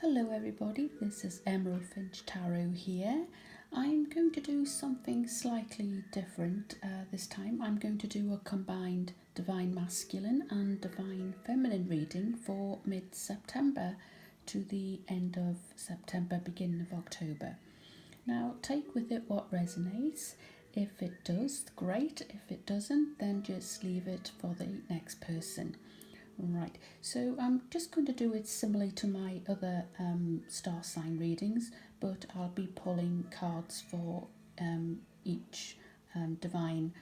Hello everybody, this is Emerald Finch Tarot here. I'm going to do something slightly different this time. I'm going to do a combined Divine Masculine and Divine Feminine reading for mid-September to the end of September, beginning of October. Now take with it what resonates. If it does, great. If it doesn't, then just leave it for the next person. Right, so I'm just going to do it similarly to my other star sign readings, but I'll be pulling cards for each divine,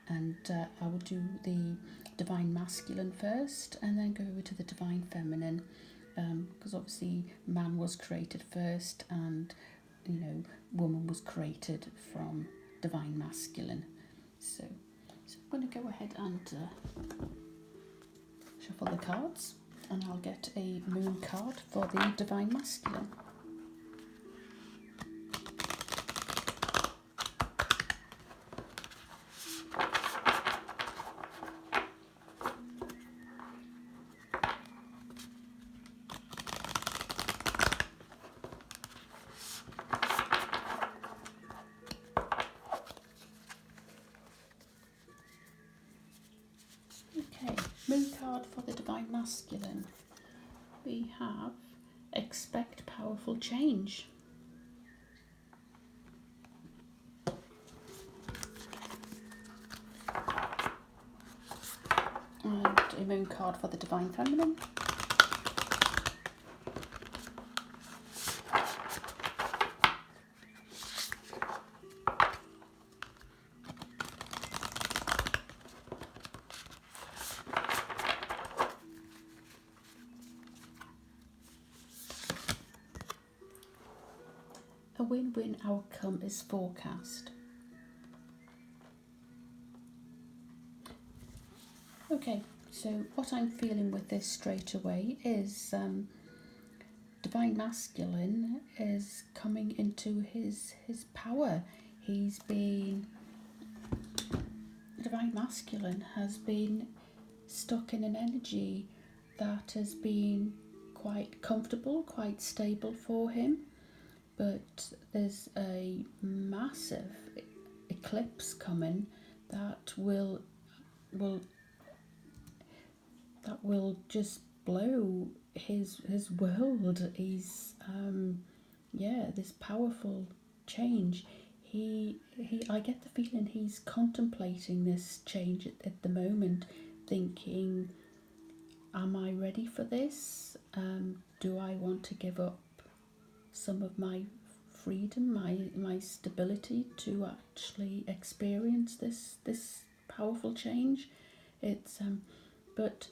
and I will do the Divine Masculine first and then go over to the Divine Feminine, because obviously man was created first and, you know, woman was created from Divine Masculine. So I'm going to go ahead and shuffle the cards, and I'll get a moon card for the Divine Masculine. Okay, moon card for the Divine Masculine. We have expect powerful change. And a moon card for the Divine Feminine. A win-win outcome is forecast. Okay, so what I'm feeling with this straight away is Divine Masculine is coming into his power. Divine Masculine has been stuck in an energy that has been quite comfortable, quite stable for him, but there's a massive eclipse coming that will just blow his world. He's this powerful change. I get the feeling he's contemplating this change at the moment, thinking, am I ready for this? Do I want to give up some of my freedom, my stability to actually experience this powerful change? It's but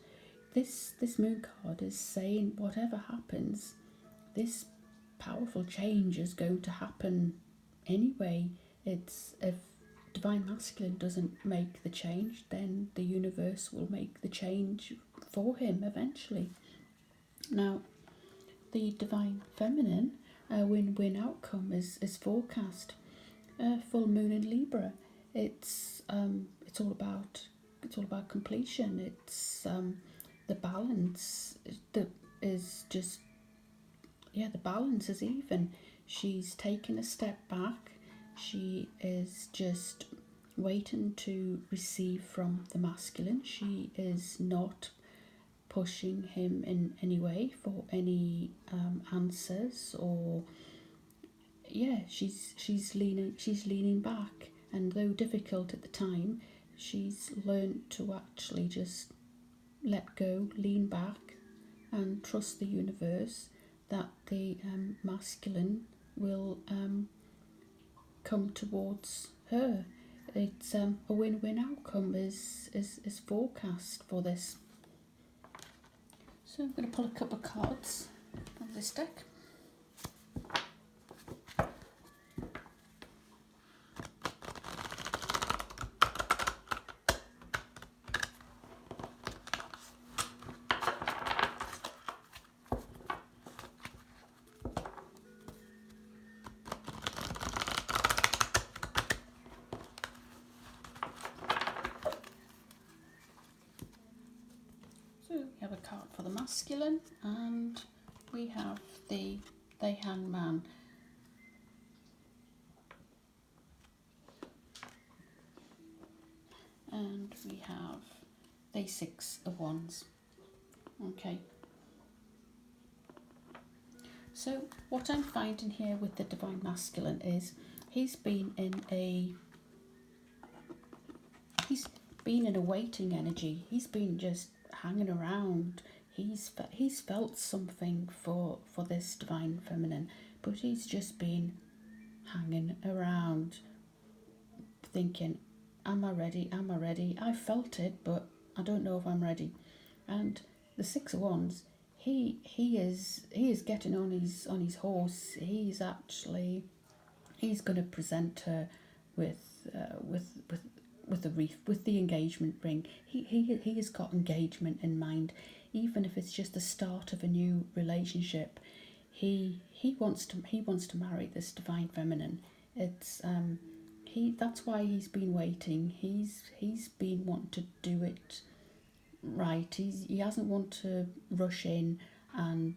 this moon card is saying whatever happens, this powerful change is going to happen anyway. It's if Divine Masculine doesn't make the change, then the universe will make the change for him eventually. Now, the Divine Feminine, a win-win outcome is forecast. Full moon in Libra. It's all about completion. It's the balance that is just, the balance is even. She's taken a step back. She is just waiting to receive from the masculine. She is not pushing him in any way for any answers, or she's leaning back, and though difficult at the time, she's learned to actually just let go, lean back, and trust the universe that the masculine will come towards her. It's a win-win outcome is forecast for this. So I'm going to pull a couple of cards from this deck. So we have a card for the masculine and we have the Hangman. And we have the Six of Wands. Okay. So what I'm finding here with the Divine Masculine is he's been in a waiting energy. He's been just hanging around. He's felt something for this Divine Feminine, but he's just been hanging around thinking, am I ready? Am I ready? I felt it, but I don't know if I'm ready. And the Six of Wands, he is getting on his horse. He's going to present her with the wreath, with the engagement ring. He has got engagement in mind, even if it's just the start of a new relationship. He wants to marry this Divine Feminine. It's that's why he's been waiting. He's been wanting to do it right. He hasn't want to rush in and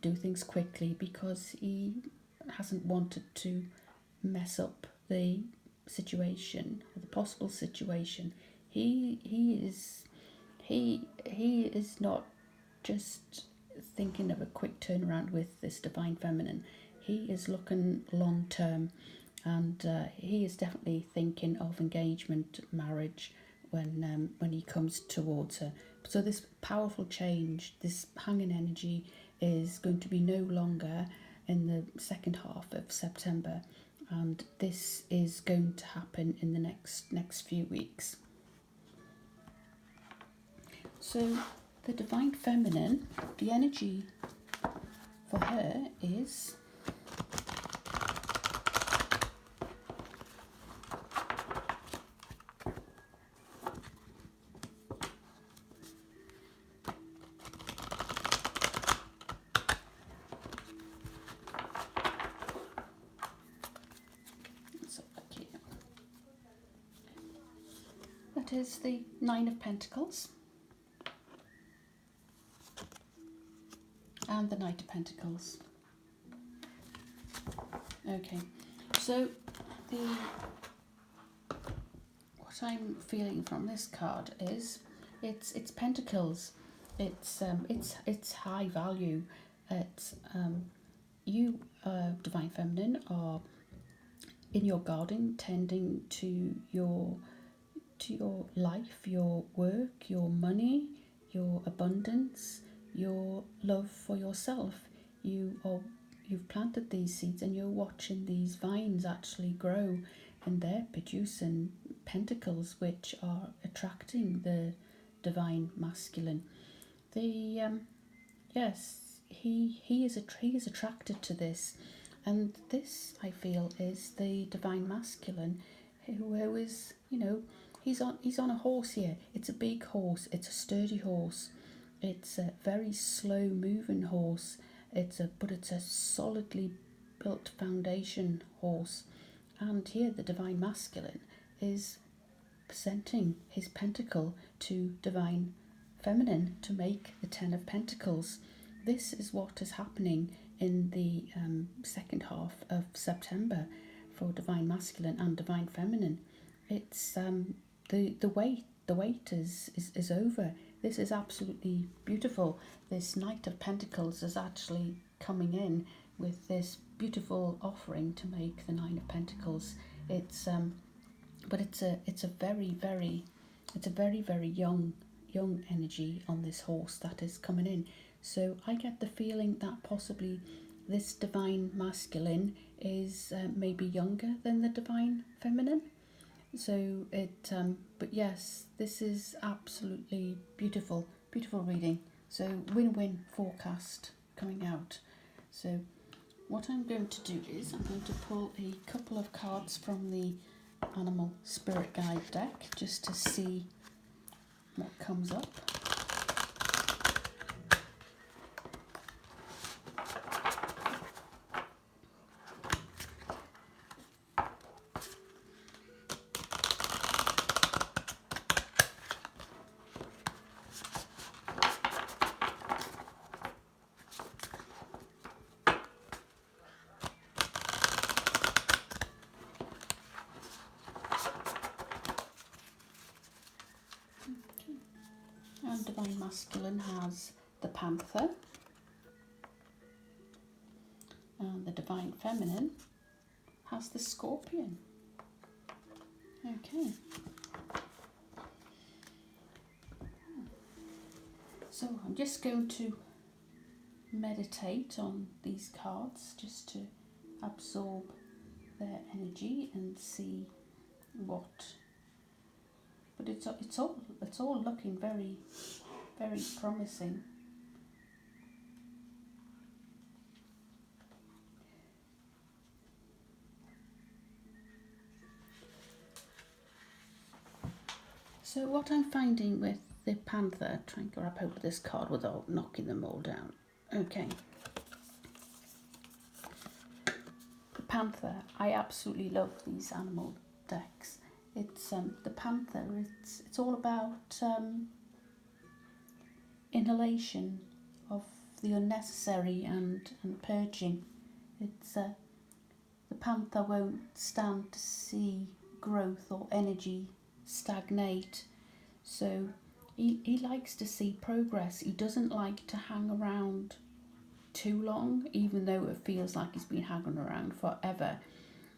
do things quickly, because he hasn't wanted to mess up the situation, or the possible situation. He is not just thinking of a quick turnaround with this Divine Feminine. He is looking long term, and he is definitely thinking of engagement, marriage, when he comes towards her. So this powerful change, this hanging energy, is going to be no longer in the second half of September, and this is going to happen in the next few weeks. So the Divine Feminine, the energy for her is that is the Nine of Pentacles and the Knight of Pentacles. Okay, so what I'm feeling from this card is it's Pentacles. It's high value. It's you, Divine Feminine, are in your garden, tending to your life, your work, your money, your abundance, your love for yourself. You've planted these seeds, and you're watching these vines actually grow, and they're producing pentacles, which are attracting the Divine Masculine. Yes, he is attracted to this, and this, I feel, is the Divine Masculine, who is, he's on a horse here. It's a big horse. It's a sturdy horse. It's a very slow moving horse. But it's a solidly built foundation horse. And here the Divine Masculine is presenting his pentacle to Divine Feminine to make the Ten of Pentacles. This is what is happening in the second half of September for Divine Masculine and Divine Feminine. It's the wait is over. This is absolutely beautiful. This Knight of Pentacles is actually coming in with this beautiful offering to make the Nine of Pentacles. It's a very very young energy on this horse that is coming in. So I get the feeling that possibly this Divine Masculine is maybe younger than the Divine Feminine. So but yes, this is absolutely beautiful reading. So win-win forecast coming out. So what I'm going to do is I'm going to pull a couple of cards from the Animal Spirit Guide deck just to see what comes up. Masculine has the Panther, and the Devine Feminine has the Scorpion. Okay. So I'm just going to meditate on these cards just to absorb their energy and see what. But it's all looking very, very promising. So what I'm finding with the Panther, try and grab hold of this card without knocking them all down. Okay. The Panther, I absolutely love these animal decks. It's the Panther. It's all about inhalation of the unnecessary and purging. It's the Panther won't stand to see growth or energy stagnate. So he likes to see progress. He doesn't like to hang around too long, even though it feels like he's been hanging around forever.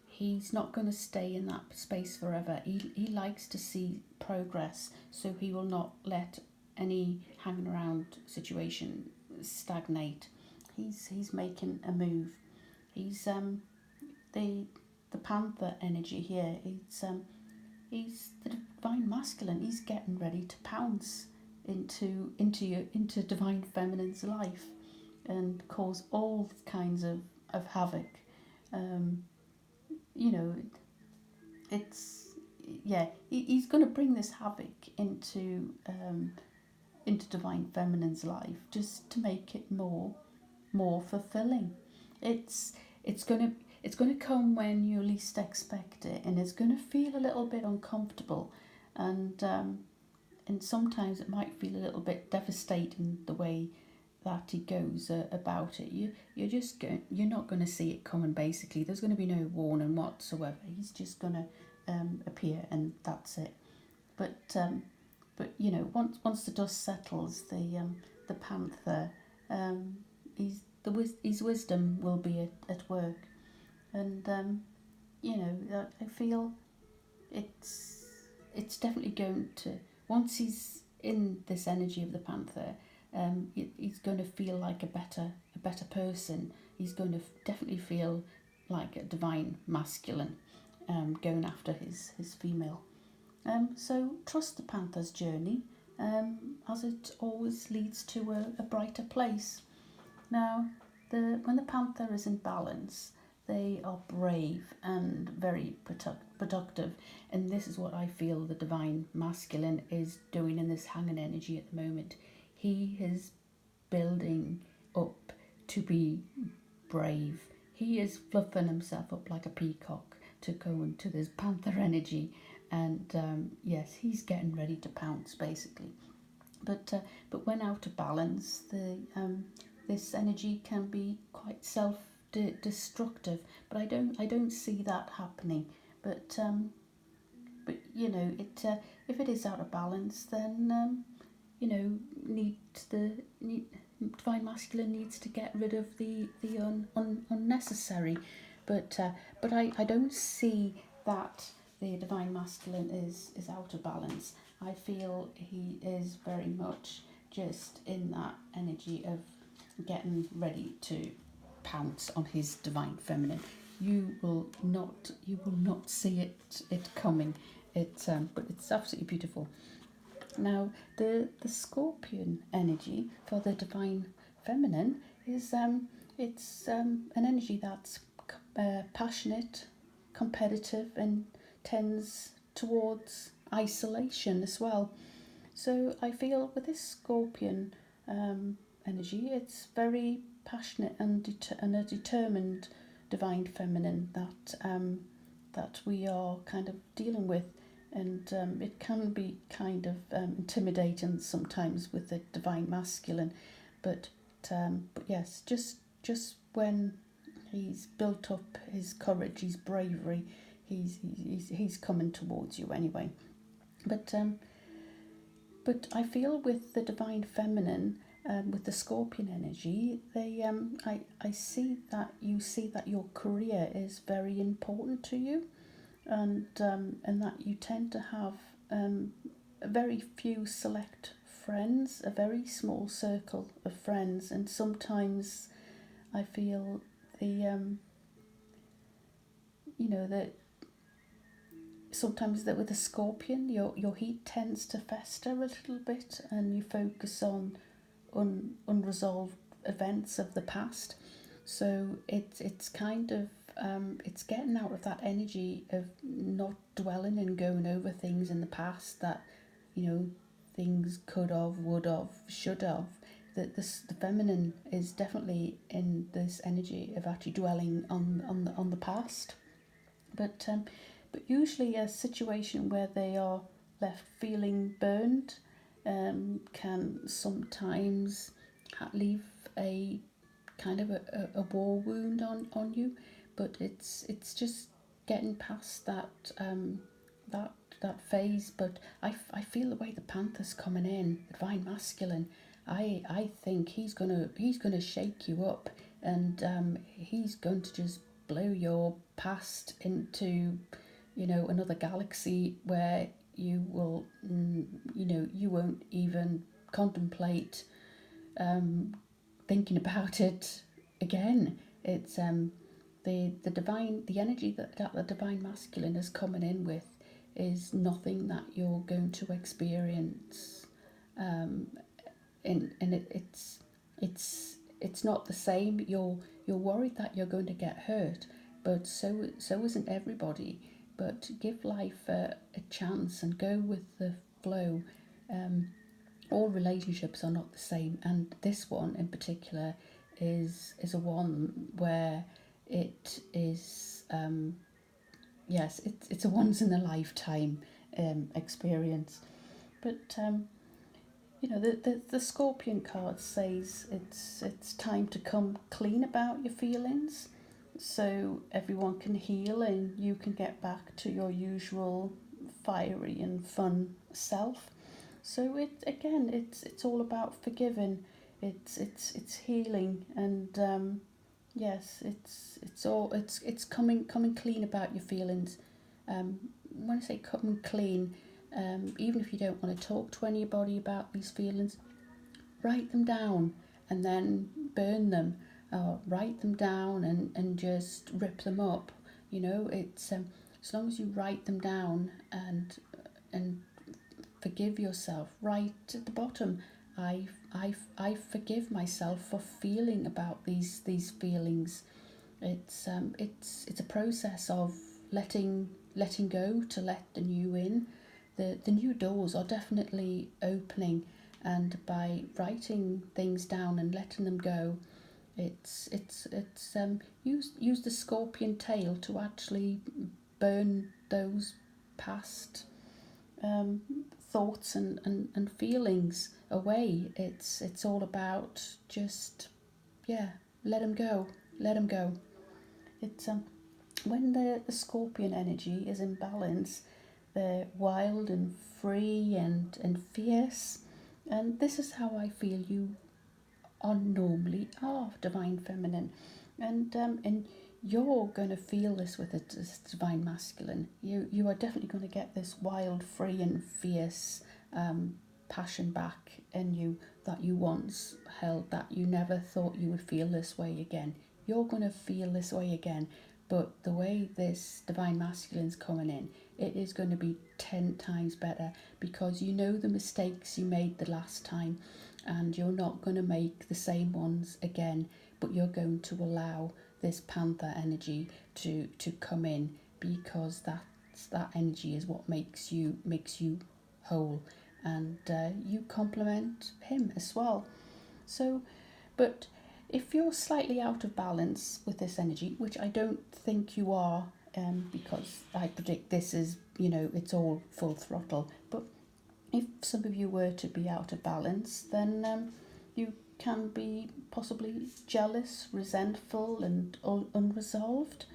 He's not going to stay in that space forever. He likes to see progress, so he will not let any hanging around situation stagnate. He's making a move. He's the Panther energy here. He's the Devine Masculine. He's getting ready to pounce into Devine Feminine's life and cause all kinds of havoc. He's going to bring this havoc into Devine Feminine's life just to make it more fulfilling. It's going to come when you least expect it, and it's going to feel a little bit uncomfortable, and sometimes it might feel a little bit devastating the way that he goes about it. You're not going to see it coming. Basically, there's going to be no warning whatsoever. He's just going to appear, and that's it. But once the dust settles, the Panther, his wisdom will be at work, and I feel it's definitely going to, once he's in this energy of the Panther, he's going to feel like a better person. He's going to definitely feel like a Devine Masculine, going after his female. So trust the Panther's journey, as it always leads to a brighter place. Now, when the Panther is in balance, they are brave and very productive, and this is what I feel the Devine Masculine is doing in this hanging energy at the moment. He is building up to be brave. He is fluffing himself up like a peacock to go into this Panther energy, and yes, he's getting ready to pounce basically. But when out of balance, this energy can be quite self-destructive. But I don't see that happening. But if it is out of balance, then Devine Masculine needs to get rid of the unnecessary. But I don't see that the Devine Masculine is out of balance. I feel he is very much just in that energy of getting ready to pounce on his Devine Feminine. You will not see it coming. But it's absolutely beautiful. Now the Scorpion energy for the Devine Feminine is it's an energy that's passionate, competitive, and tends towards isolation as well. So I feel with this Scorpion energy, it's very passionate and a determined Devine Feminine that we are kind of dealing with, and it can be kind of intimidating sometimes with the Devine Masculine, but yes, just when he's built up his courage, his bravery, he's coming towards you anyway. But But I feel with the Divine Feminine, with the Scorpion energy, I see that your career is very important to you, and that you tend to have a very few select friends, a very small circle of friends, and sometimes I feel that sometimes that with a Scorpion, your heat tends to fester a little bit, and you focus on unresolved events of the past. So it's kind of it's getting out of that energy of not dwelling and going over things in the past that things could have, would have, should have. That the feminine is definitely in this energy of actually dwelling on the past, but usually a situation where they are left feeling burned can sometimes leave a kind of a war wound on you, but it's just getting past that that phase. But I feel the way the Panther's coming in, the Divine Masculine. I think he's gonna shake you up, and he's going to just blow your past into another galaxy where you will you won't even contemplate thinking about it again. It's the energy that the Divine Masculine is coming in with is nothing that you're going to experience, it's not the same. You're worried that you're going to get hurt, but so isn't everybody. But give life a chance and go with the flow. All relationships are not the same, and this one in particular is a one where it is yes, it's a once in a lifetime experience. But the Scorpion card says it's time to come clean about your feelings, so everyone can heal and you can get back to your usual fiery and fun self. So it's all about forgiving. It's healing, and yes, it's coming clean about your feelings. When I say coming clean, even if you don't want to talk to anybody about these feelings, write them down and then burn them, or write them down and just rip them up. It's as long as you write them down and forgive yourself. Right at the bottom, I forgive myself for feeling about these feelings. It's a process of letting go to let the new in. The new doors are definitely opening, and by writing things down and letting them go, it's use the Scorpion tail to actually burn those past thoughts and feelings away. It's all about just let them go, let them go. It's when the Scorpion energy is in balance, they're wild and free and fierce, and this is how I feel you are normally are, Divine Feminine, and you're going to feel this with it as Divine Masculine. You are definitely going to get this wild, free, and fierce passion back in you that you once held, that you never thought you would feel this way again. You're going to feel this way again, but the way this Divine Masculine's coming in, it is going to be 10 times better, because you know the mistakes you made the last time, and you're not going to make the same ones again, but you're going to allow this Panther energy to come in, because that energy is what makes you whole, and you complement him as well. So, but if you're slightly out of balance with this energy, which I don't think you are, because I predict this is, it's all full throttle, but if some of you were to be out of balance, then you can be possibly jealous, resentful, and unresolved.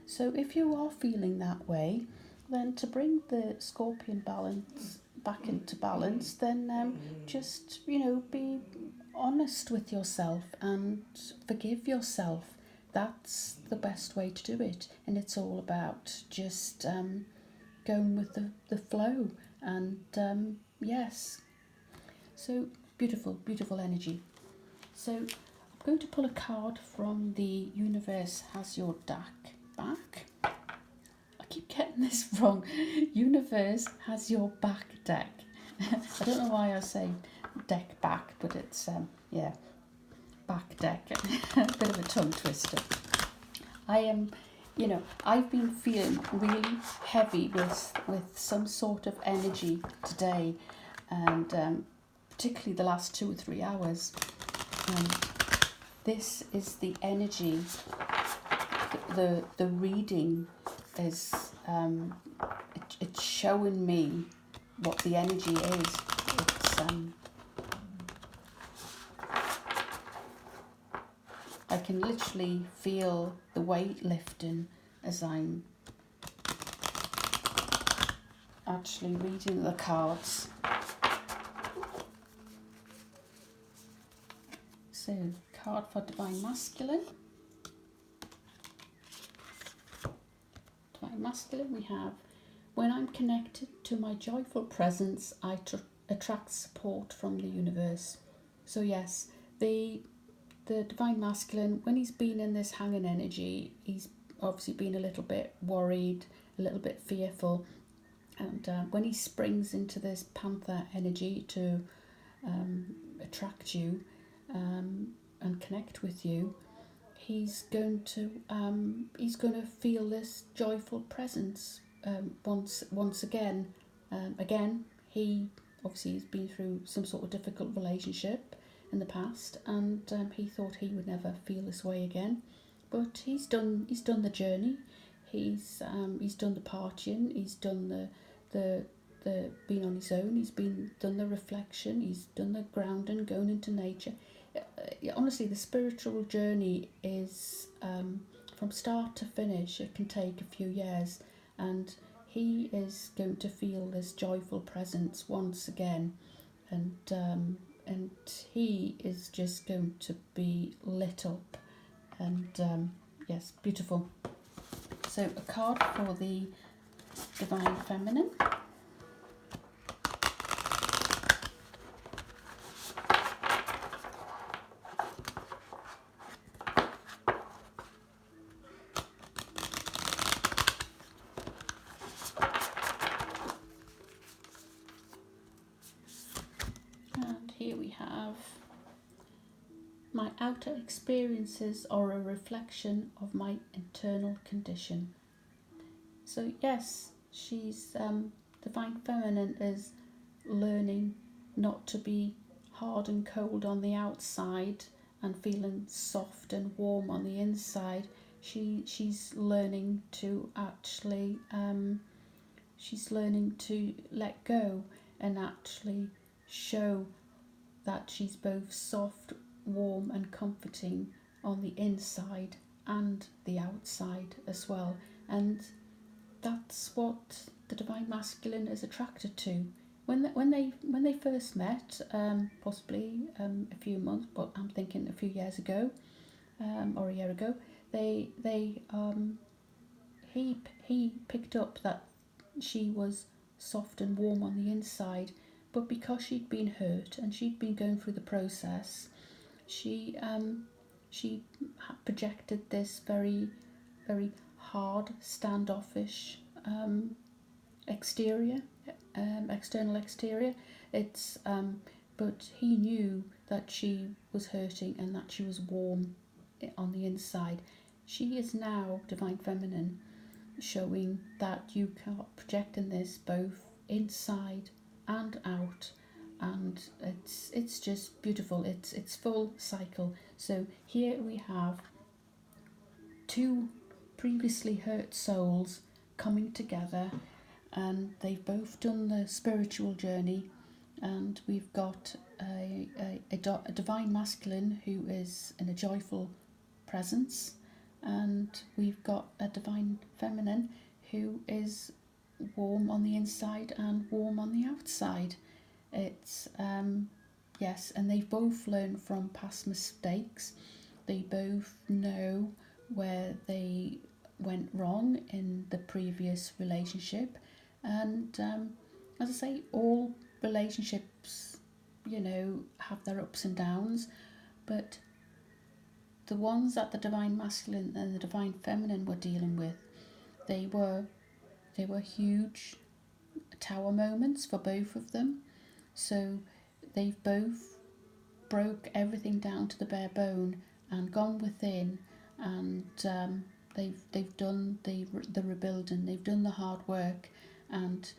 So if you are feeling that way, then to bring the Scorpion balance back into balance, then just, be honest with yourself and forgive yourself. That's the best way to do it. And it's all about just going with the flow. And yes, so beautiful, beautiful energy. So I'm going to pull a card from the Universe Has Your Deck back. I keep getting this wrong. Universe Has Your Back deck. I don't know why I say deck back, but it's, back deck. A bit of a tongue twister. I am, I've been feeling really heavy with some sort of energy today, and particularly the last 2 or 3 hours. This is the energy. The reading is it's showing me what the energy is. It's I can literally feel the weight lifting as I'm actually reading the cards. So, card for Devine Masculine. Devine Masculine, we have, when I'm connected to my joyful presence, I attract support from the universe. So yes, the Devine Masculine, when he's been in this hanging energy, he's obviously been a little bit worried, a little bit fearful. And when he springs into this panther energy to attract you and connect with you, he's going to feel this joyful presence once again. Again, he obviously has been through some sort of difficult relationship in the past, and he thought he would never feel this way again. But he's done the journey. He's done the partying. He's done the being on his own. He's done the reflection. He's done the grounding, going into nature. Honestly, the spiritual journey is from start to finish. It can take a few years, and he is going to feel this joyful presence once again, and he is just going to be lit up, and yes, beautiful. So a card for the Devine Feminine. And here we have, my outer experiences are a reflection of my internal condition. So yes, she's Devine Feminine is learning not to be hard and cold on the outside and feeling soft and warm on the inside. She's learning to actually she's learning to let go and actually show that she's both soft, warm and comforting on the inside and the outside as well. And that's what the Devine Masculine is attracted to. When they first met, possibly a few months, but I'm thinking a few years ago, or a year ago, he picked up that she was soft and warm on the inside, but because she'd been hurt and she'd been going through the process, she projected this very, very hard, standoffish exterior, external exterior. It's but he knew that she was hurting and that she was warm on the inside. She is now Devine Feminine, showing that you are projecting this both inside and out, and it's just beautiful. It's full cycle. So here we have two previously hurt souls coming together, and they've both done the spiritual journey, and we've got a Devine Masculine who is in a joyful presence, and we've got a Devine Feminine who is warm on the inside and warm on the outside. It's yes, and they've both learned from past mistakes. They both know where they went wrong in the previous relationship, and as I say, all relationships, have their ups and downs, but the ones that the Divine Masculine and the Divine Feminine were dealing with, they were huge tower moments for both of them. So they've both broke everything down to the bare bone and gone within, and they've done the rebuilding, they've done the hard work, and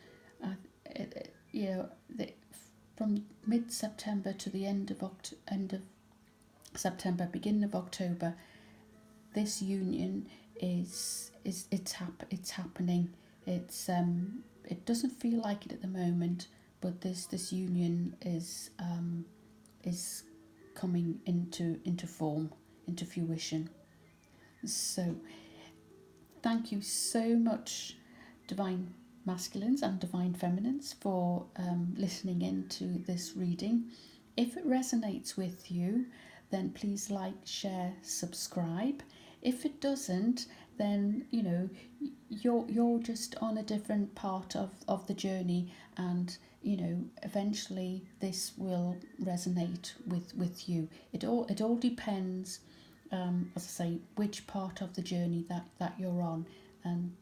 from mid September to the end of September, beginning of October, this union it's happening. It doesn't feel like it at the moment, but this union is coming into form, into fruition. So thank you so much, Divine Masculines and Divine Feminines, for listening in to this reading. If it resonates with you, then please like, share, subscribe. If it doesn't, then you're just on a different part of the journey, and eventually this will resonate with you. It all depends, as I say, which part of the journey that you're on, and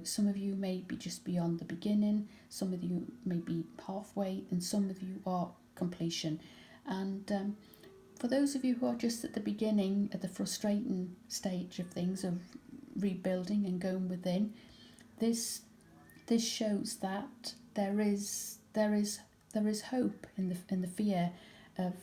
some of you may be just beyond the beginning, some of you may be halfway, and some of you are completion. And for those of you who are just at the beginning, at the frustrating stage of things, of rebuilding and going within, this shows that there is hope in the fear of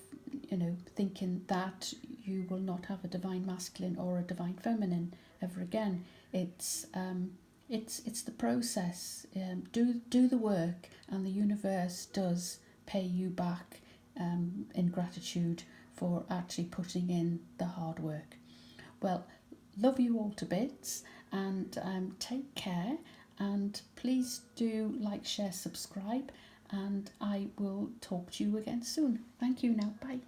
thinking that you will not have a divine masculine or a divine feminine ever again. It's the process. Do the work, and the universe does pay you back in gratitude for actually putting in the hard work. Well, love you all to bits, and take care, and please do like, share, subscribe, and I will talk to you again soon. Thank you now. Bye.